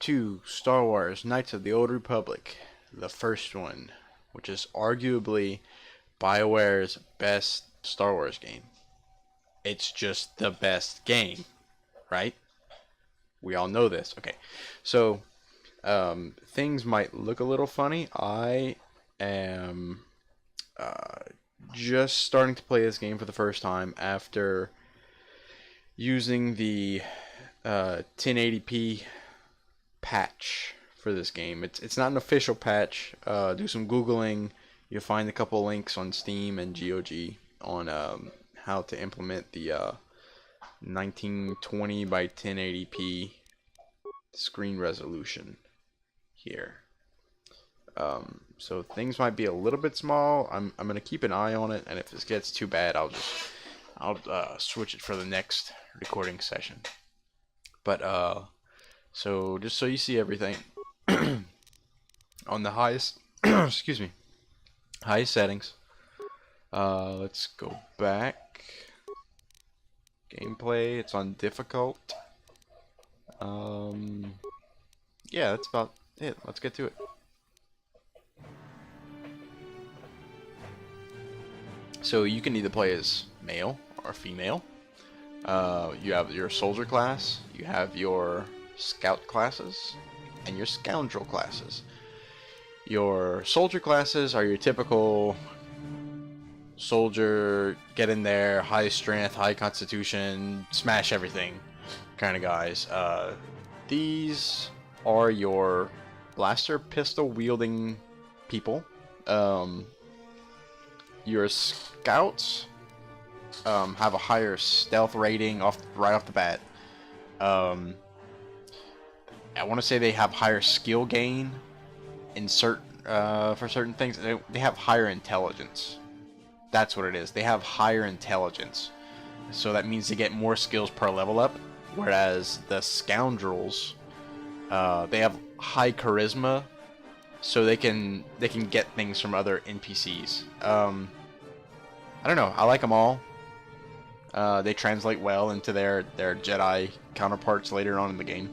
to Star Wars Knights of the Old Republic, the first one, which is arguably Bioware's best Star Wars game. It's just the best game, right? We all know this. Okay, so things might look a little funny. I am just starting to play this game for the first time after using the 1080p patch for this game. It's not an official patch. Do some googling. You'll find a couple links on Steam and GOG on how to implement the 1920 by 1080p screen resolution here. So things might be a little bit small. I'm gonna keep an eye on it, and if this gets too bad, I'll switch it for the next recording session. But so just so you see everything on the highest excuse me, highest settings. Let's go back. Gameplay, it's on difficult. Yeah, that's about it. Let's get to it. So you can either play as male or female. You have your soldier class, you have your scout classes, and your scoundrel classes. Your soldier classes are your typical soldier, get in there, high strength, high constitution, smash everything kind of guys. These are your blaster pistol wielding people. Your scouts have a higher stealth rating right off the bat. I want to say they have higher skill gain in for certain things. They have higher intelligence. That's what it is. They have higher intelligence, so that means they get more skills per level up. Whereas the scoundrels, they have high charisma, so they can get things from other NPCs. I don't know. I like them all. They translate well into their Jedi counterparts later on in the game.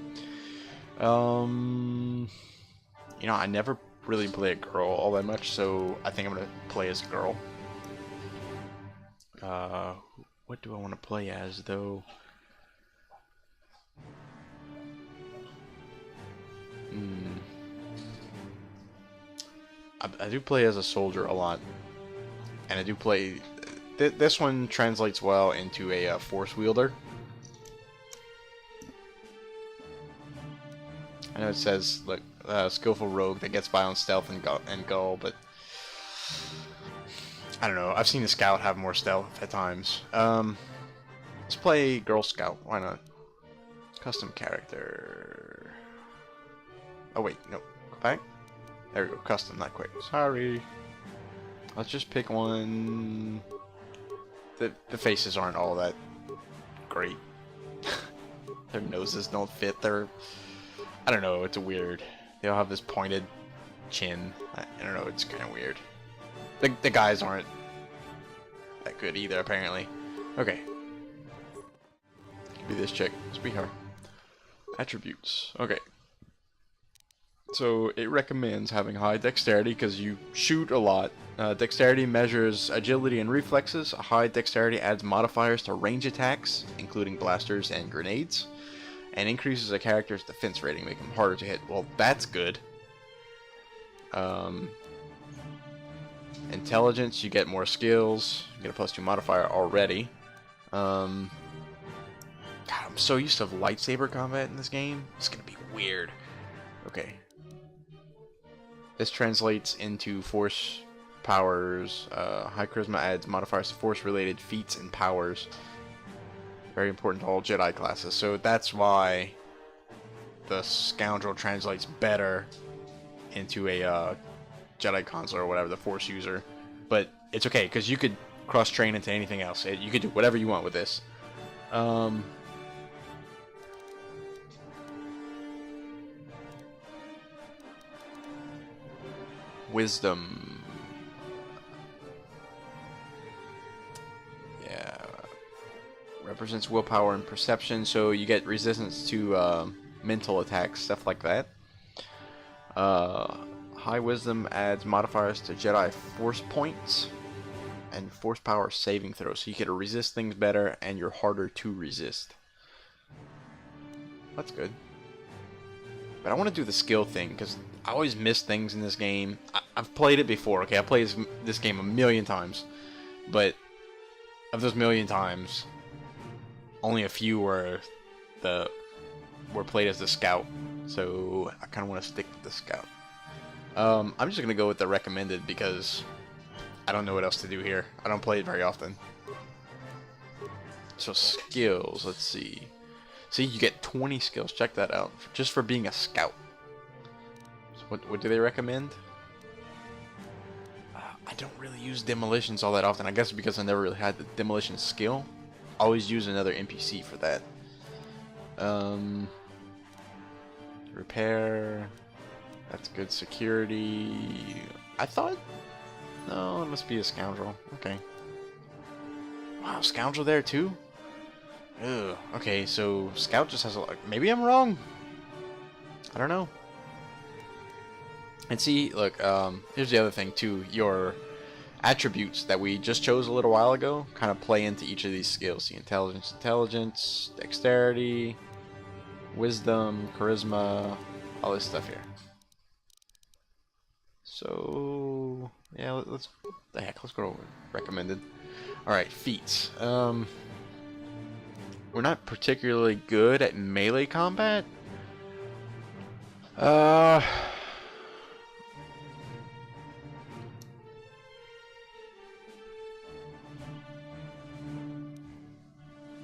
You know, I never really play a girl all that much, so I think I'm gonna play as a girl. What do I want to play as though? I do play as a soldier a lot, and I do play. This one translates well into a force wielder. I know it says, look, skillful rogue that gets by on stealth and gull, but I don't know. I've seen the scout have more stealth at times. Let's play Girl Scout. Why not? Custom character. Oh wait, no. Go back. There we go. Custom, not quick. Sorry. Let's just pick one. The faces aren't all that great. Their noses don't fit. I don't know. It's weird. They all have this pointed chin. I don't know. It's kind of weird. The guys aren't that good either, apparently. Okay. Could be this chick. Let's be her. Attributes. Okay. So it recommends having high dexterity because you shoot a lot. Dexterity measures agility and reflexes. High dexterity adds modifiers to range attacks, including blasters and grenades, and increases a character's defense rating, making them harder to hit. Well, that's good. Intelligence, you get more skills. You get a +2 modifier already. God, I'm so used to lightsaber combat in this game. It's gonna be weird. Okay. This translates into force powers. High charisma adds modifiers to force-related feats and powers. Very important to all Jedi classes. So that's why the scoundrel translates better into a Jedi consular or whatever, the force user. But it's okay, because you could cross-train into anything else. You could do whatever you want with this. Wisdom. Yeah. Represents willpower and perception, so you get resistance to mental attacks, stuff like that. High Wisdom adds modifiers to Jedi Force points and Force Power saving throws, so you get to resist things better and you're harder to resist. That's good. But I want to do the skill thing because I always miss things in this game. I've played it before, okay? I played this game a million times, but of those million times, only a few were played as the scout. So I kind of want to stick with the scout. I'm just gonna go with the recommended because I don't know what else to do here. I don't play it very often. So skills, let's see. See, you get 20 skills. Check that out, just for being a scout. So what do they recommend? I don't really use demolitions all that often. I guess because I never really had the demolition skill. I always use another NPC for that. Repair. That's good. Security. I thought... No, it must be a scoundrel. Okay. Wow, scoundrel there too? Ugh. Okay, so scout just has a lot... Maybe I'm wrong. I don't know. And see, look, here's the other thing too. Your attributes that we just chose a little while ago kind of play into each of these skills. See, intelligence, dexterity, wisdom, charisma, all this stuff here. So yeah, let's go over recommended. All right, feats. We're not particularly good at melee combat.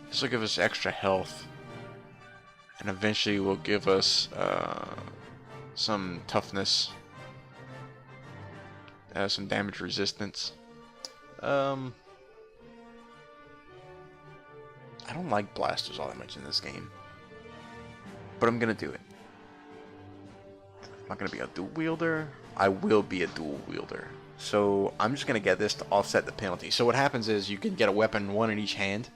This will give us extra health, and eventually will give us some toughness, some damage resistance. I don't like blasters all that much in this game, but I'm gonna do it. I'm not gonna be a dual wielder. I will be a dual wielder. So I'm just gonna get this to offset the penalty. So what happens is you can get a weapon, one in each hand,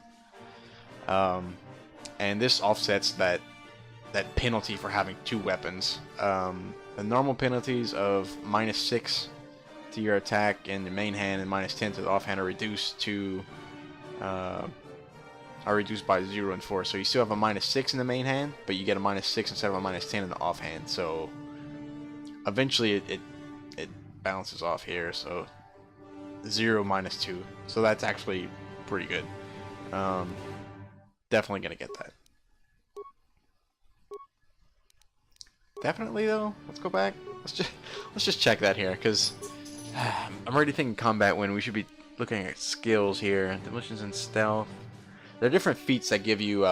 and this offsets that penalty for having two weapons. The normal penalties of -6 to your attack in the main hand and -10 to the offhand are reduced to by 0 and 4. So you still have a -6 in the main hand, but you get a -6 instead of a -10 in the offhand. So eventually it balances off here. So 0 -2. So that's actually pretty good. Definitely gonna get that. Definitely though. Let's go back. Let's just check that here, because I'm already thinking combat when we should be looking at skills here. Demolitions and stealth. There are different feats that give you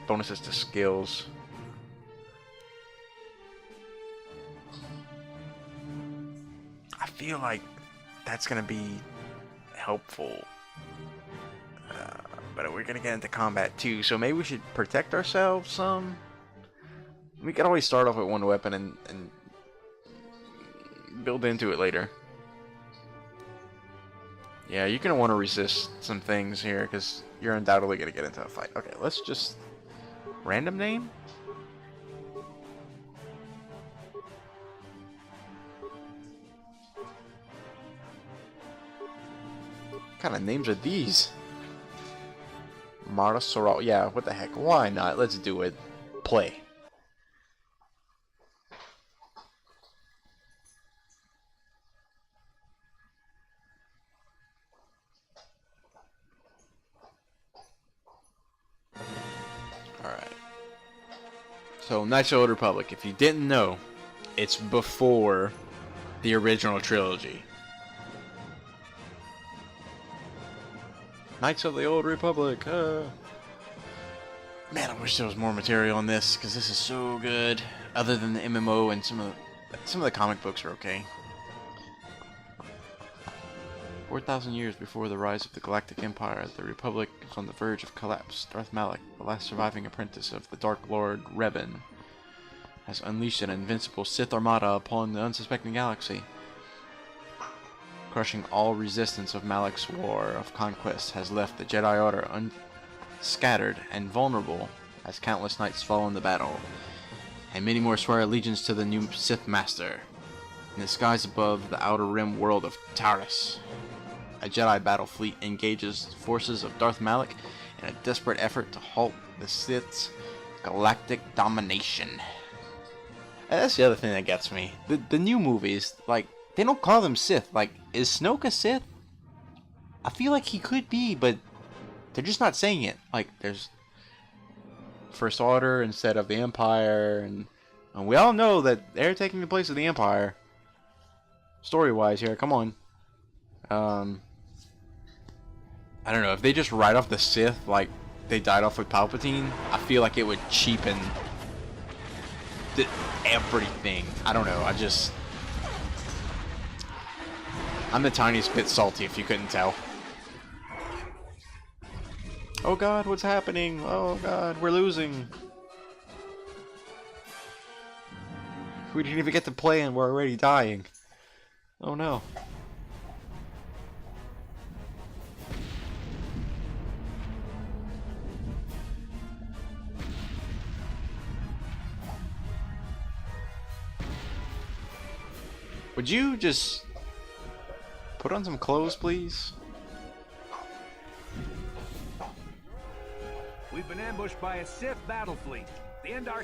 bonuses to skills. I feel like that's gonna be helpful. But we're gonna get into combat too, so maybe we should protect ourselves some. We can always start off with one weapon and build into it later. Yeah, you're gonna want to resist some things here because you're undoubtedly gonna get into a fight. Okay, let's just random name. What kind of names are these? Mara Soral. Yeah, what the heck? Why not? Let's do it. Play. Alright. So, Knights of the Old Republic. If you didn't know, it's before the original trilogy. Knights of the Old Republic. Man, I wish there was more material on this, because this is so good. Other than the MMO and some of the comic books are okay. 4,000 years before the rise of the Galactic Empire, the Republic is on the verge of collapse. Darth Malak, the last surviving apprentice of the Dark Lord Revan, has unleashed an invincible Sith armada upon the unsuspecting galaxy. Crushing all resistance of Malak's war of conquest has left the Jedi Order unscattered and vulnerable as countless knights fall in the battle. and many more swear allegiance to the new Sith Master. In the skies above the outer rim world of Taurus, a Jedi battle fleet engages the forces of Darth Malak in a desperate effort to halt the Sith's galactic domination. And that's the other thing that gets me. The new movies, like, they don't call them Sith. Like, is Snoke a Sith? I feel like he could be, but they're just not saying it. Like, there's First Order instead of the Empire, and we all know that they're taking the place of the Empire. Story-wise here, come on. I don't know, if they just write off the Sith like they died off with Palpatine, I feel like it would cheapen everything. I don't know, I'm the tiniest bit salty if you couldn't tell. Oh god, what's happening? Oh god, we're losing. We didn't even get to play and we're already dying. Oh no. Would you just put on some clothes, please? We've been ambushed by a Sith battle fleet.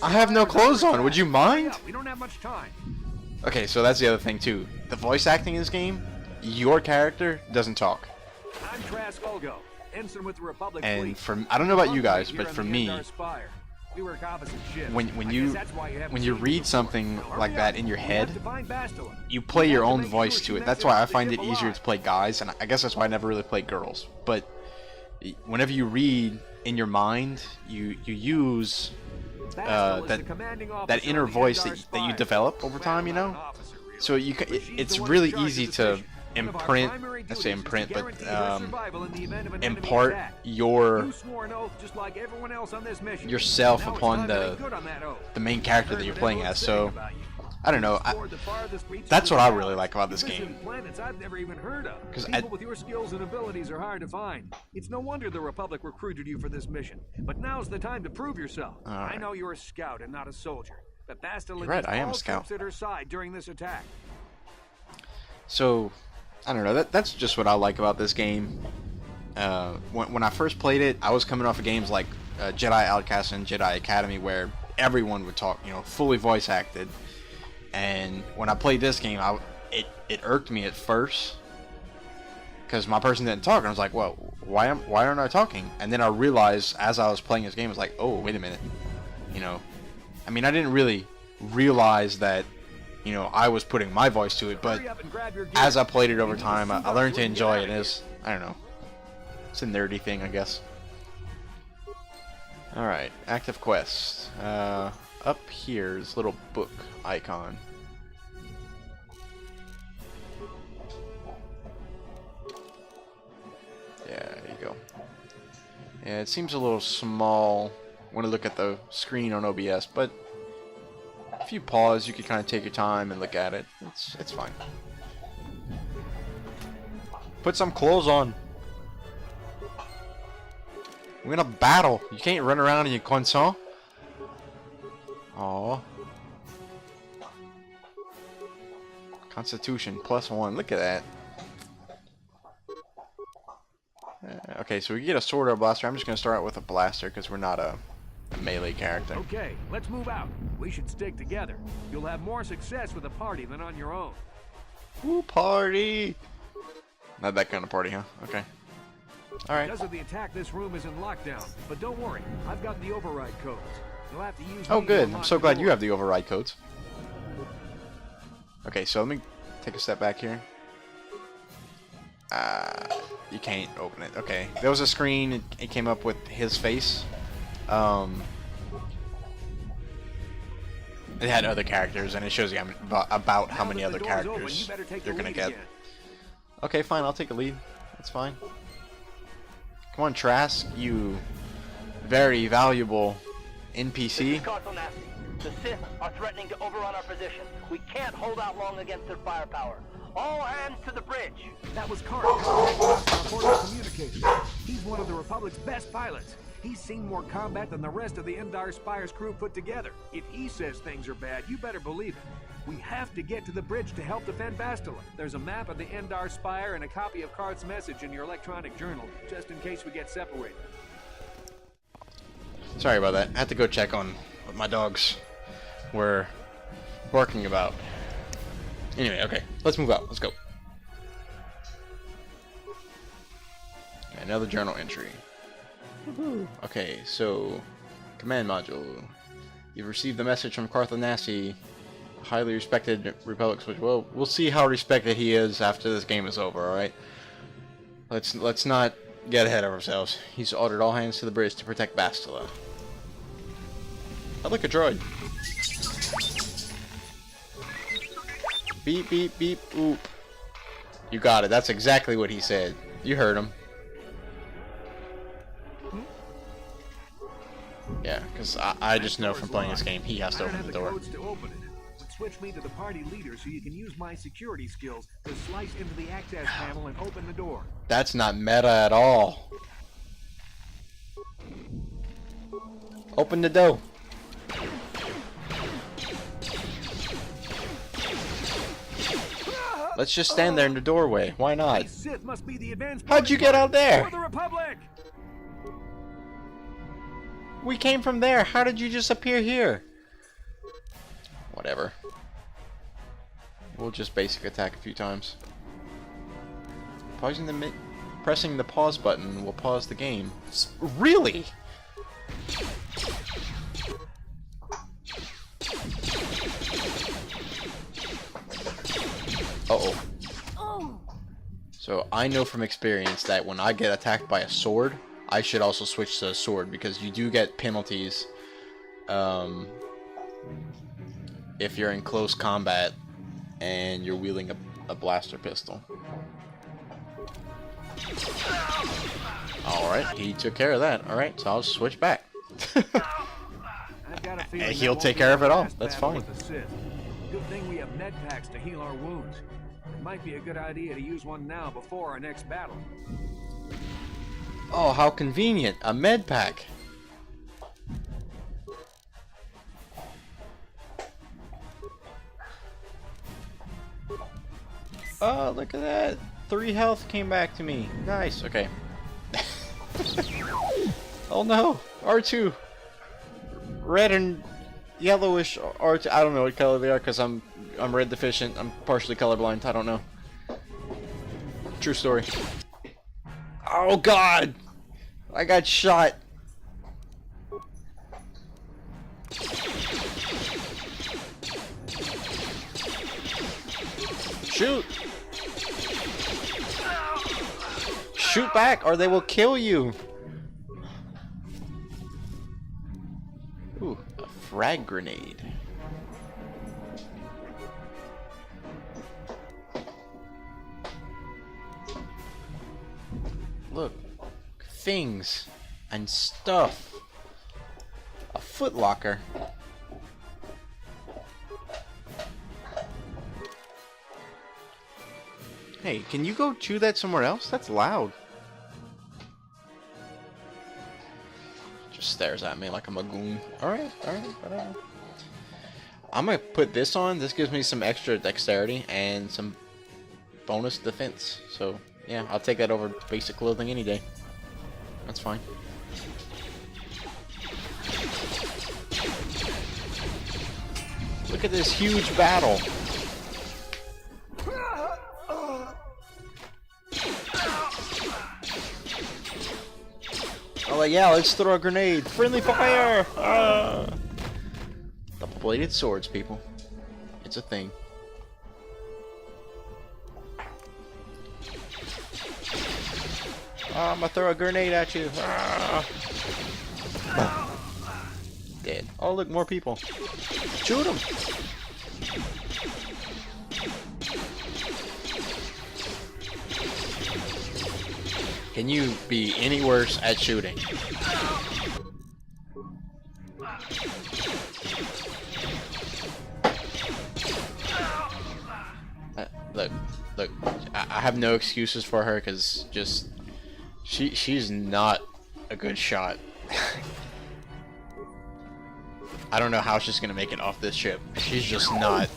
I have no clothes on. Would you mind? We don't have much time. Okay, so that's the other thing too. The voice acting in this game, your character doesn't talk. I'm Trask Olgo, ensign with the Republic and fleet. I don't know about you guys, but for me, we work opposite ships. when you read something like that in your head, you play your own voice to it. That's why I find it easier to play guys, and I guess that's why I never really played girls. But whenever you read in your mind, you use that inner voice that you develop over time, you know. So it's really easy to impart yourself upon the main character that you're playing as. So I don't know. That's what I really like about this game. Because people with your skills and abilities are hard to find. It's no wonder the Republic recruited you for this mission. But now's the time to prove yourself. Right. I know you're a scout and not a soldier. But Bastila right, I am a scout. at her side during this attack. So I don't know. That's just what I like about this game. When I first played it, I was coming off of games like Jedi Outcast and Jedi Academy, where everyone would talk, you know, fully voice acted. And when I played this game, it irked me at first because my person didn't talk, and I was like, "Well, why aren't I talking?" And then I realized as I was playing this game, I was like, "Oh, wait a minute," you know. I mean, I didn't really realize that, you know, I was putting my voice to it, but as I played it over time, I learned to enjoy it. I don't know, it's a nerdy thing, I guess. All right, active quest. Up here is a little book icon. Yeah, there you go. Yeah, it seems a little small when I look at the screen on OBS, but if you pause, you can kind of take your time and look at it. It's fine. Put some clothes on. We're in a battle. You can't run around in your console. Aww. Constitution +1. Look at that. Okay, so we get a sword or a blaster. I'm just going to start out with a blaster because we're not a melee character. Okay, let's move out. We should stick together. You'll have more success with a party than on your own. Woo, party! Not that kind of party, huh? Okay. Alright. Because of the attack, this room is in lockdown. But don't worry, I've got the override codes. You'll have to use oh, good. I'm so glad you have the override codes. Okay, so let me take a step back here. You can't open it. Okay. There was a screen. It came up with his face. It had other characters, and it shows you about how many other characters you're gonna get. Okay, fine. I'll take a lead. That's fine. Come on, Trask. You very valuable NPC. The Sith are threatening to overrun our position. We can't hold out long against their firepower. All hands to the bridge. That was Carl, our portal communicator. He's one of the Republic's best pilots. He's seen more combat than the rest of the Endar Spire's crew put together. If he says things are bad, you better believe it. We have to get to the bridge to help defend Bastila. There's a map of the Endar Spire and a copy of Karth's message in your electronic journal, just in case we get separated. Sorry about that. I had to go check on what my dogs were barking about. Anyway, okay. Let's move out. Let's go. Another journal entry. Okay, so command module. You've received the message from Karth Onasi, highly respected Republic switch. Well, we'll see how respected he is after this game is over. All right. Let's not get ahead of ourselves. He's ordered all hands to the bridge to protect Bastila. I like a droid. Beep beep beep oop. You got it. That's exactly what he said. You heard him. Yeah, because I just know from playing this game he has to open the door. Switch me to the party leader so you can use my security skills to slice into the access panel and open the door. That's not meta at all. Open the door. Let's just stand there in the doorway. Why not? Sith must be the advanced How'd you get out there? For the Republic. We came from there. How did you just appear here? Whatever. We'll just basic attack a few times. Pressing the pause button will pause the game. Really? Uh-oh. So I know from experience that when I get attacked by a sword, I should also switch to a sword, because you do get penalties if you're in close combat and you're wielding a blaster pistol. Alright, he took care of that. Alright, so I'll switch back. And he'll take care of it all. That's fine. Good thing we have med packs to heal our wounds. It might be a good idea to use one now before our next battle. Oh, how convenient. A med pack. Oh, look at that. 3 health came back to me. Nice. Okay. Oh no. R2. Red and yellowish R2. I don't know what color they are because I'm red deficient. I'm partially colorblind. I don't know. True story. Oh god! I got shot. Shoot! Shoot back or they will kill you. Ooh, a frag grenade. Look, things and stuff. A footlocker. Hey, can you go chew that somewhere else? That's loud. Just stares at me like I'm a goon. Alright, whatever. I'm gonna put this on. This gives me some extra dexterity and some bonus defense. So, yeah, I'll take that over basic clothing any day. That's fine. Look at this huge battle. Oh yeah, let's throw a grenade. Friendly fire! Double-bladed swords, people. It's a thing. I'm gonna throw a grenade at you. Dead. Oh look, more people. Shoot them! Can you be any worse at shooting? Look, I have no excuses for her because just she's not a good shot. I don't know how she's gonna make it off this ship. She's just not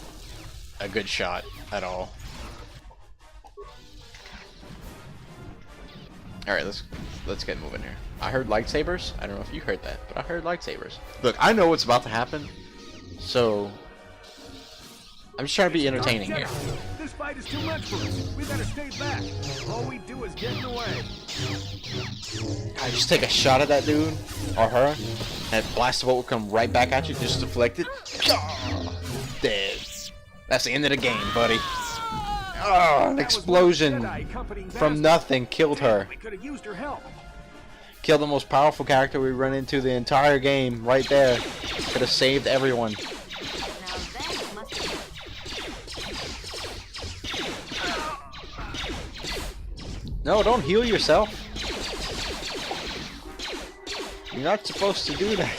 a good shot at all. Alright, let's get moving here. I heard lightsabers. I don't know if you heard that, but I heard lightsabers. Look, I know what's about to happen, so I'm just trying to be entertaining here. This fight is too much for us. We better stay back. All we do is get in the way. I just take a shot at that dude or her, and blast bolt will come right back at you. Just deflect it. Dead. That's the end of the game, buddy. Oh, an explosion from nothing killed her. We could have used her help. Killed the most powerful character we run into the entire game right there. Could have saved everyone. No, don't heal yourself. You're not supposed to do that.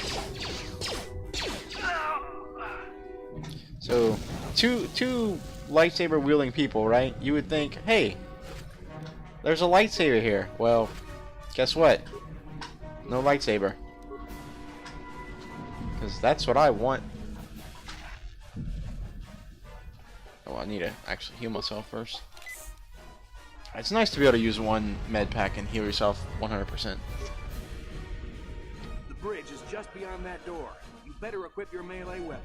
So, two lightsaber wielding people, right? You would think, hey, there's a lightsaber here. Well, guess what? No lightsaber. Because that's what I want. Oh, I need to actually heal myself first. It's nice to be able to use one med pack and heal yourself 100%. The bridge is just beyond that door. You better equip your melee weapon.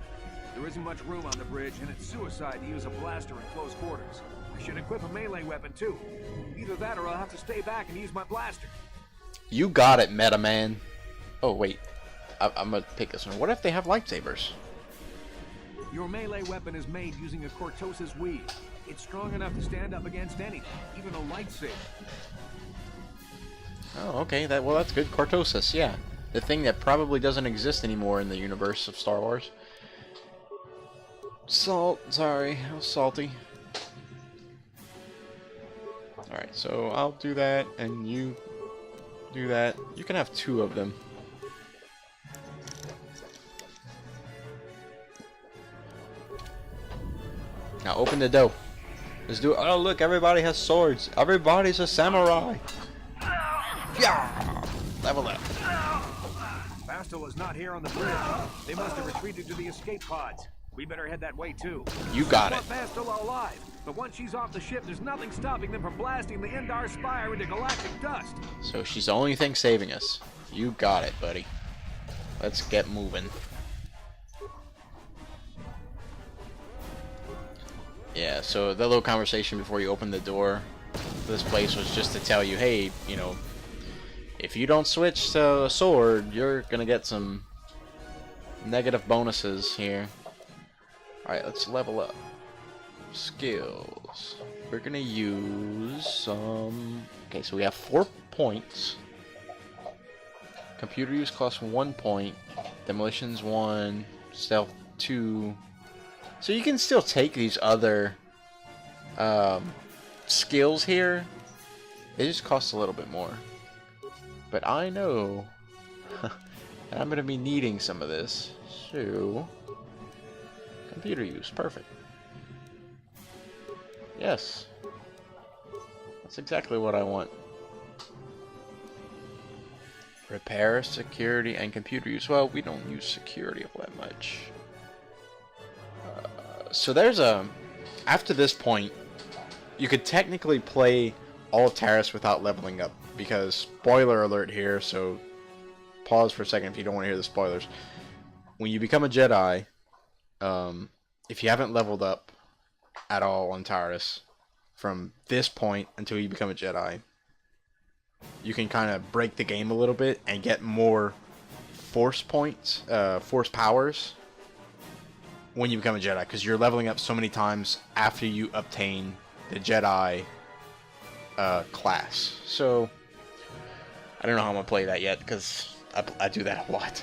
There isn't much room on the bridge, and it's suicide to use a blaster in close quarters. I should equip a melee weapon too. Either that or I'll have to stay back and use my blaster. You got it, Meta Man. Oh, wait. I'm gonna pick this one. What if they have lightsabers? Your melee weapon is made using a Cortosis weave. It's strong enough to stand up against anything, even a lightsaber. Oh, okay. Well, that's good. Cortosis, yeah. The thing that probably doesn't exist anymore in the universe of Star Wars. Salt. Sorry, I was salty. Alright, so I'll do that, and you do that. You can have two of them. Now open the door. Let's do it. Oh, look, everybody has swords. Everybody's a samurai. Yeah! Level up. Bastila's not here on the bridge. They must have retreated to the escape pods. We better head that way too. You got I it. want Bastila alive, but once she's off the ship, there's nothing stopping them from blasting the Endar Spire into galactic dust. So she's the only thing saving us. You got it, buddy. Let's get moving. Yeah, so the little conversation before you open the door to this place was just to tell you, hey, you know, if you don't switch to a sword, you're gonna get some negative bonuses here. Alright, let's level up. Skills. We're gonna use some... Okay, so we have 4 points. Computer use costs 1 point. Demolitions 1. Stealth 2. So you can still take these other skills here. It just costs a little bit more. But I know that I'm going to be needing some of this. So, computer use. Perfect. Yes. That's exactly what I want. Repair, security, and computer use. Well, we don't use security all that much. So there's a... After this point, you could technically play all of Taris without leveling up. Because, spoiler alert here, so pause for a second if you don't want to hear the spoilers. When you become a Jedi, if you haven't leveled up at all on Taris, from this point until you become a Jedi, you can kind of break the game a little bit and get more force points, force powers, when you become a Jedi, because you're leveling up so many times after you obtain the Jedi class. So, I don't know how I'm going to play that yet, because I do that a lot.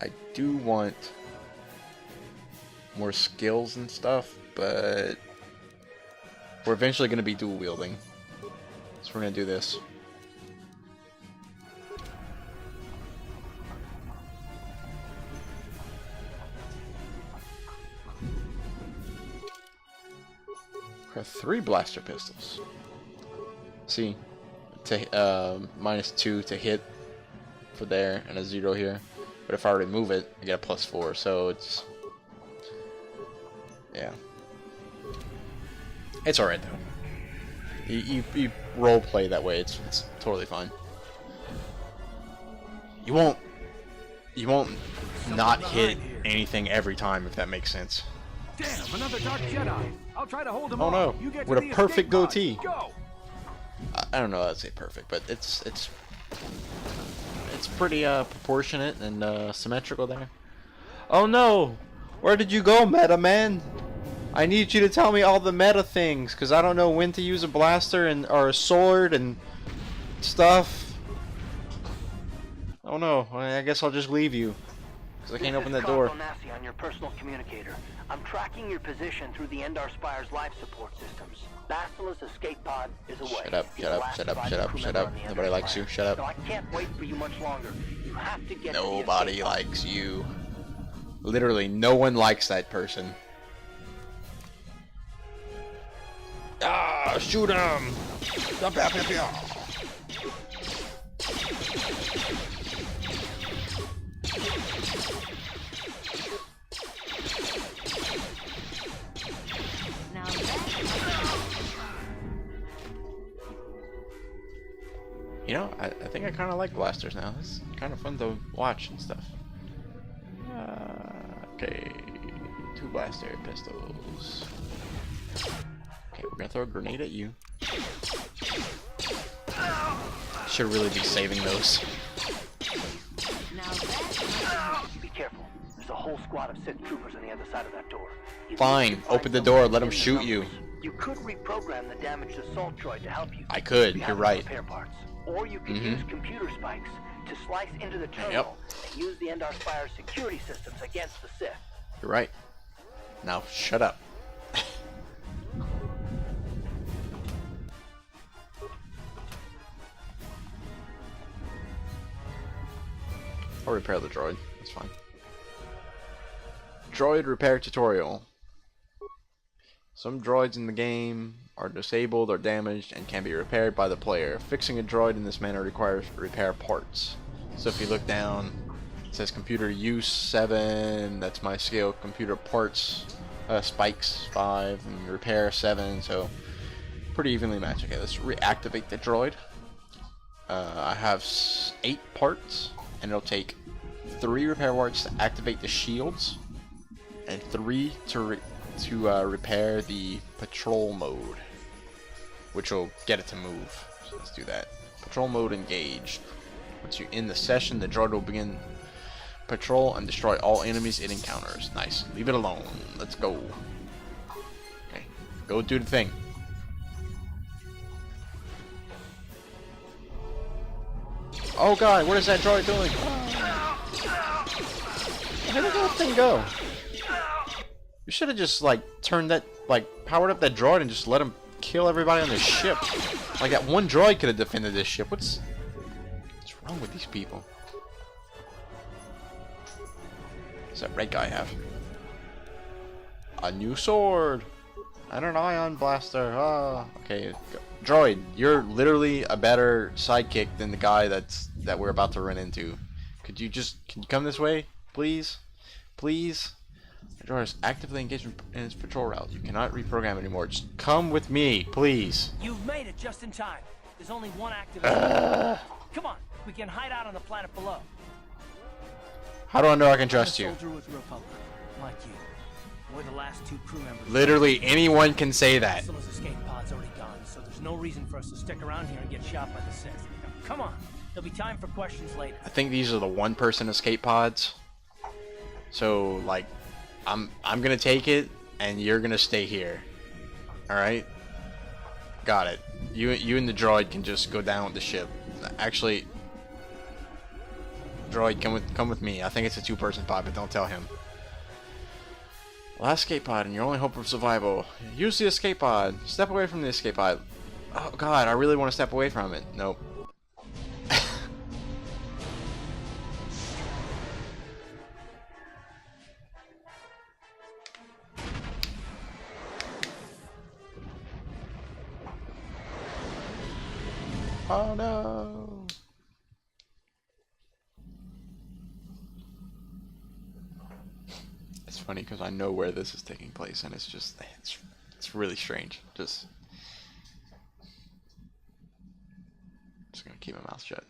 I do want more skills and stuff, but we're eventually going to be dual wielding. So we're going to do this. We have 3 blaster pistols. See, to -2 to hit for there and a 0 here. But if I remove it, I get a +4. So it's, yeah, it's alright though. You role play that way. It's totally fine. You won't not hit anything every time, if that makes sense. Damn, another Dark Jedi. I'll try to hold him off. Oh no, You get with to a the perfect escape pod. goatee. Go. I don't know, I'd say perfect, but it's pretty proportionate and symmetrical there. Oh no! Where did you go, Meta Man? I need you to tell me all the meta things, cause I don't know when to use a blaster and or a sword and stuff. Oh no, I guess I'll just leave you, cause I can't open that door. This on your personal communicator. I'm tracking your position through the Endar Spire's life support systems. Bastila's escape pod is away. Shut up, shut up, shut up, shut up, shut up. Nobody likes you, shut up. So I can't wait for you much longer. You have to get Nobody likes you. Literally, no one likes that person. Ah, shoot him! You know, I think I kind of like blasters now. It's kind of fun to watch and stuff. Okay, 2 blaster pistols. Okay, we're gonna throw a grenade at you. Should really be saving those. Be careful. There's a whole squad of Sith troopers on the other side of that door. Fine, open the door, let them shoot you. You could reprogram the damaged assault droid to help you. I could, you're right. Repair parts. Or you could use computer spikes to slice into the terminal and use the Endar Spire's security systems against the Sith. You're right. Now shut up. I'll repair the droid. That's fine. Droid repair tutorial. Some droids in the game are disabled or damaged and can be repaired by the player. Fixing a droid in this manner requires repair parts. So if you look down, it says computer use 7, that's my skill. Computer parts, spikes 5, and repair 7, so pretty evenly matched. Okay, let's reactivate the droid. I have 8 parts, and it'll take 3 repair parts to activate the shields, and 3 to repair the patrol mode, which will get it to move. So let's do that. Patrol mode engaged. Once you're in the session, the droid will begin patrol and destroy all enemies it encounters. Nice. Leave it alone. Let's go. Okay, go do the thing. Oh god, what is that droid doing? Where did that thing go? You should have just like turned that, like powered up that droid and just let him kill everybody on the ship. Like that one droid could have defended this ship. What's wrong with these people? What's that red guy have? A new sword and an ion blaster. Ah, okay. Droid, you're literally a better sidekick than the guy that we're about to run into. Can you come this way, please? Please? The droid is actively engaged in its patrol route. You cannot reprogram anymore. Just come with me, please. You've made it just in time. There's only one activation. Come on, we can hide out on the planet below. How do I know I can trust you? Soldier with the Republic, like you. We're the last 2 crew members. Literally anyone can say that. Bastila's escape pod's already gone, so there's no reason for us to stick around here and get shot by the Sith. Now, come on, there'll be time for questions later. I think these are the 1-person escape pods. So like, I'm gonna take it, and you're gonna stay here. All right? Got it. You and the droid can just go down with the ship. Actually, droid, come with me. I think it's a 2-person pod, but don't tell him. Last escape pod, and your only hope of survival. Use the escape pod. Step away from the escape pod. Oh god, I really want to step away from it. Nope. Oh no! It's funny because I know where this is taking place, and it's just it's really strange. Just gonna keep my mouth shut.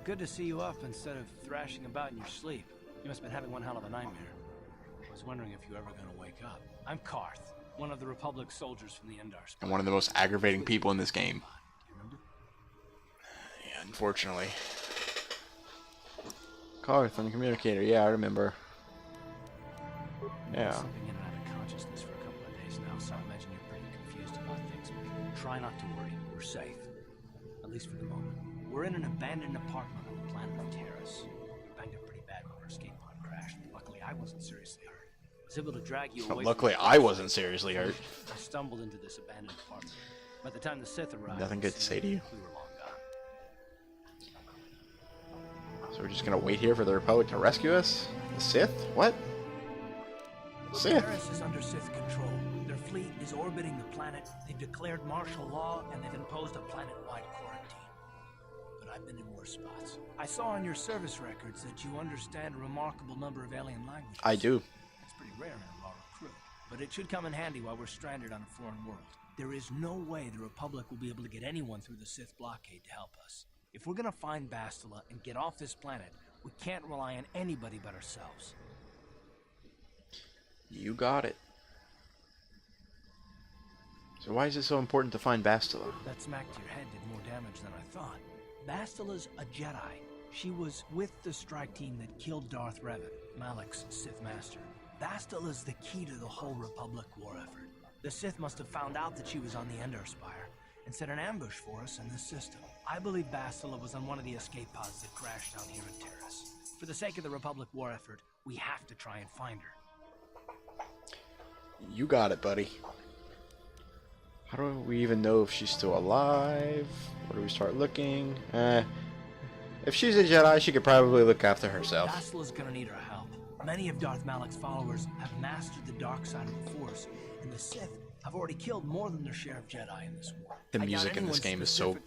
Good to see you up instead of thrashing about in your sleep. You must have been having one hell of a nightmare. I was wondering if you were ever going to wake up. I'm Karth, one of the Republic soldiers from the Endar Spire. And one of the most aggravating people in this game. Yeah, unfortunately. Karth on the communicator. Yeah, I remember. Yeah. Slipping in and out of consciousness for a couple of days now, so I imagine you're pretty confused about things. But try not to worry. We're safe. At least for the moment. We're in an abandoned apartment on the planet of Terrace. Banged up pretty bad when our escape pod crashed. Luckily, I wasn't seriously hurt. I was able to drag you away. Luckily, I wasn't seriously hurt. I stumbled into this abandoned apartment. By the time the Sith arrived, Nothing good to say to you. we were long gone. So we're just gonna wait here for the Republic to rescue us? The Sith? What? Sith? Terrace is under Sith control. Their fleet is orbiting the planet. They've declared martial law, and they've imposed a planet-wide quarantine. I've been in worse spots. I saw on your service records that you understand a remarkable number of alien languages. I do. It's pretty rare in a raw recruit, but it should come in handy while we're stranded on a foreign world. There is no way the Republic will be able to get anyone through the Sith blockade to help us. If we're gonna find Bastila and get off this planet, we can't rely on anybody but ourselves. You got it. So why is it so important to find Bastila? That smack to your head did more damage than I thought. Bastila's a Jedi. She was with the strike team that killed Darth Revan, Malak's Sith master. Bastila's the key to the whole Republic war effort. The Sith must have found out that she was on the Endar Spire and set an ambush for us in this system. I believe Bastila was on one of the escape pods that crashed down here in Terrace. For the sake of the Republic war effort, we have to try and find her. You got it, buddy. How do we even know if she's still alive? Where do we start looking? If she's a Jedi, she could probably look after herself. Bastila's gonna need our help. Many of Darth Malak's followers have mastered the dark side of the Force, and the Sith have already killed more than their share of Jedi in this war. The music in this game is so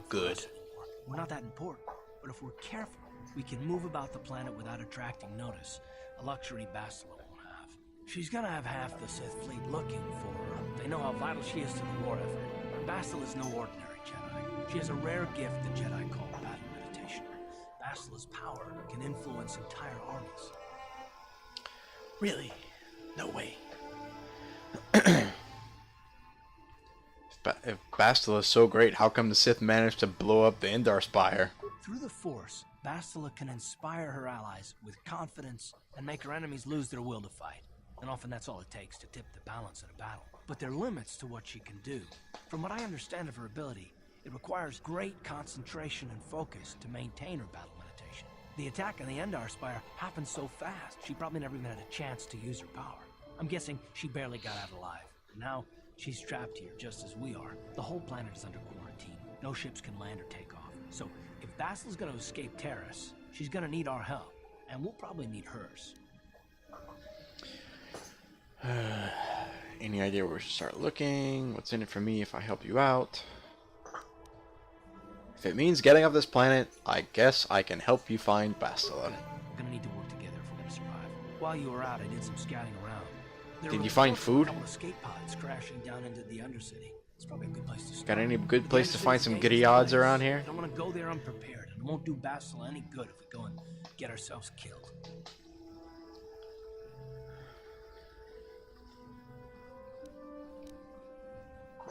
good. We're not that important, but if we're careful, we can move about the planet without attracting notice, a luxury Bastila won't have. She's gonna have half the Sith fleet looking for her. They know how vital she is to the war effort. Bastila's no ordinary Jedi. She has a rare gift the Jedi call battle meditation. Bastila's power can influence entire armies. Really? No way. If Bastila is so great, how come the Sith managed to blow up the Endar Spire? Through the Force, Bastila can inspire her allies with confidence and make her enemies lose their will to fight. And often that's all it takes to tip the balance in a battle. But there are limits to what she can do. From what I understand of her ability, it requires great concentration and focus to maintain her battle meditation. The attack on the Endar Spire happened so fast, she probably never even had a chance to use her power. I'm guessing she barely got out alive. Now, she's trapped here just as we are. The whole planet is under quarantine. No ships can land or take off. So, if Bastila's gonna escape Terrace, she's gonna need our help. And we'll probably need hers. Any idea where we should start looking? What's in it for me if I help you out? If it means getting off this planet, I guess I can help you find Bastila. We're gonna need to work together if we're gonna survive. While you were out, I did some scouting around. Did you find food? A couple escape pods crashing down into the Undercity. It's probably a good place to start. Got any good place to find some goody odds around here? I don't want to go there unprepared, and it won't do Bastila any good if we go and get ourselves killed.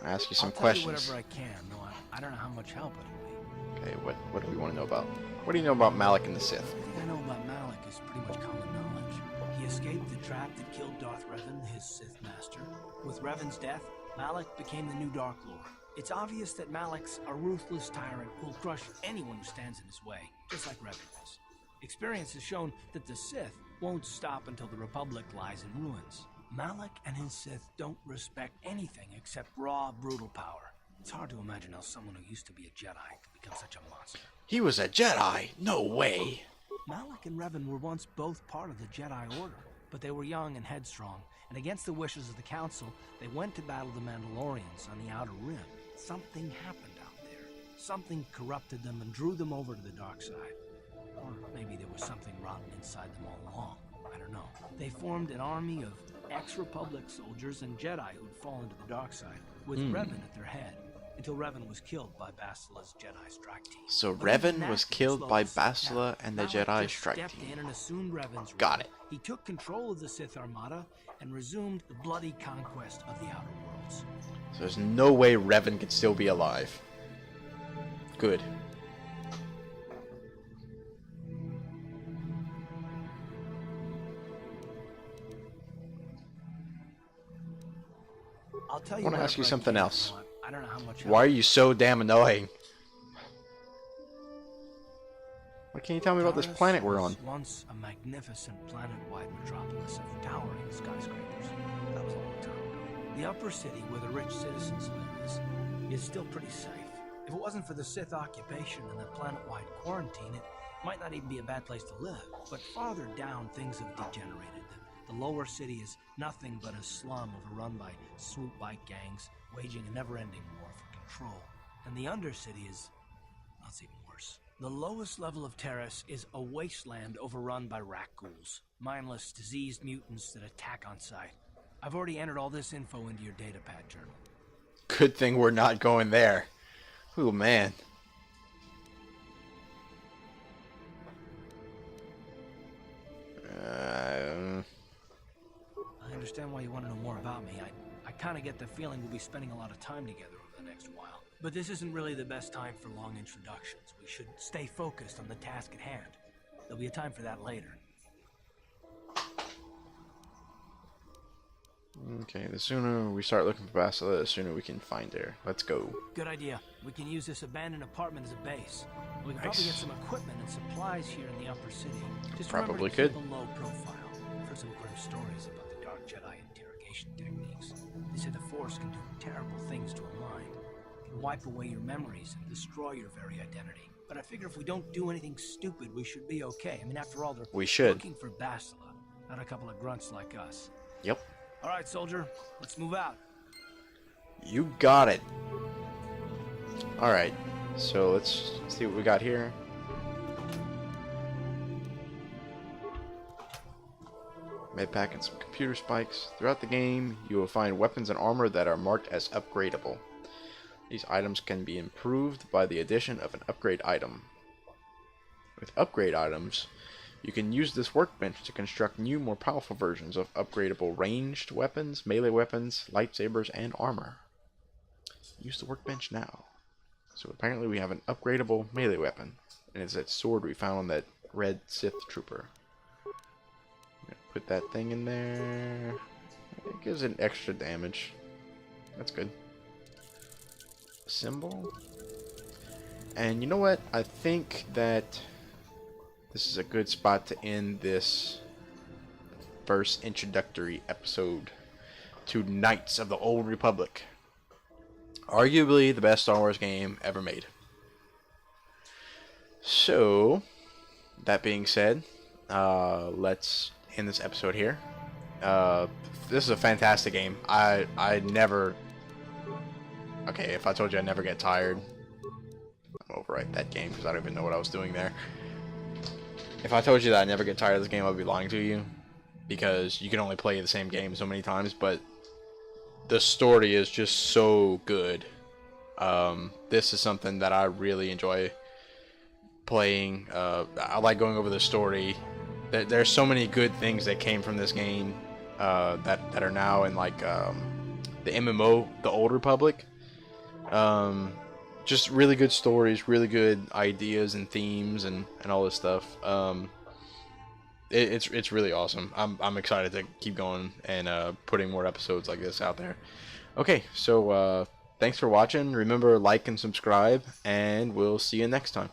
I'll ask you some I'll tell questions. You whatever I can. No, I don't know how much help it'll be. Okay, what do we want to know about? What do you know about Malak and the Sith? Everything I know about Malak is pretty much common knowledge. He escaped the trap that killed Darth Revan, his Sith master. With Revan's death, Malak became the new Dark Lord. It's obvious that Malak's a ruthless tyrant who'll crush anyone who stands in his way, just like Revan is. Experience has shown that the Sith won't stop until the Republic lies in ruins. Malak and his Sith don't respect anything except raw, brutal power. It's hard to imagine how someone who used to be a Jedi could become such a monster. He was a Jedi? No way. Malak and Revan were once both part of the Jedi Order, but they were young and headstrong, and against the wishes of the Council, they went to battle the Mandalorians on the Outer Rim. Something happened out there. Something corrupted them and drew them over to the dark side. Or maybe there was something rotten inside them all along. I don't know. They formed an army of ex-Republic soldiers and Jedi who'd fallen to the dark side, with Revan at their head, until Revan was killed by Bastila's Jedi strike team. So Revan was killed by Bastila and the Jedi strike team. In and assumed Revan's Got it. He took control of the Sith Armada and resumed the bloody conquest of the Outer Worlds. So there's no way Revan could still be alive. Good. I'll tell you. I want to ask you something else. I don't know how much. Why are you so damn annoying? What can you tell me about this planet we're on? Once a magnificent planet-wide metropolis of towering skyscrapers. That was a long time ago. The upper city where the rich citizens live is still pretty safe. If it wasn't for the Sith occupation and the planet-wide quarantine, it might not even be a bad place to live. But farther down, things have degenerated. The lower city is nothing but a slum overrun by swoop bike gangs, waging a never-ending war for control. And the undercity is... that's even worse. The lowest level of Terrace is a wasteland overrun by rat ghouls, mindless, diseased mutants that attack on sight. I've already entered all this info into your datapad journal. Good thing we're not going there. Ooh, man. I understand why you want to know more about me. I kind of get the feeling we'll be spending a lot of time together over the next while. But this isn't really the best time for long introductions. We should stay focused on the task at hand. There'll be a time for that later. Okay, the sooner we start looking for Bastila, the sooner we can find her. Let's go. Good idea. We can use this abandoned apartment as a base. We can probably get some equipment and supplies here in the upper city. Just Probably remember to could. keep a low profile. I've heard some grim stories about the Dark Jedi interrogation techniques. They say the Force can do terrible things to a mind. It can wipe away your memories and destroy your very identity. But I figure if we don't do anything stupid, we should be okay. I mean, after all, they're looking for Bastila, not a couple of grunts like us. Yep. All right, soldier, let's move out. You got it. Alright, so let's see what we got here. Medpack and some computer spikes. Throughout the game, you will find weapons and armor that are marked as upgradable. These items can be improved by the addition of an upgrade item. With upgrade items, you can use this workbench to construct new, more powerful versions of upgradable ranged weapons, melee weapons, lightsabers, and armor. Use the workbench now. So apparently we have an upgradable melee weapon, and it's that sword we found on that red Sith trooper. Put that thing in there. It gives it extra damage. That's good. Symbol. And you know what? I think that this is a good spot to end this first introductory episode to Knights of the Old Republic. Arguably the best Star Wars game ever made. So, that being said, let's end this episode here. This is a fantastic game. I never... Okay, if I told you I never get tired, I'll overwrite that game because I don't even know what I was doing there. If I told you that I never get tired of this game, I'd be lying to you, because you can only play the same game so many times, but the story is just so good. This is something that I really enjoy playing. I like going over the story. There's so many good things that came from this game that are now in like the MMO, the Old Republic. Just really good stories, really good ideas and themes and all this stuff. It's really awesome. I'm excited to keep going and putting more episodes like this out there. Okay, so thanks for watching. Remember, like and subscribe, and we'll see you next time.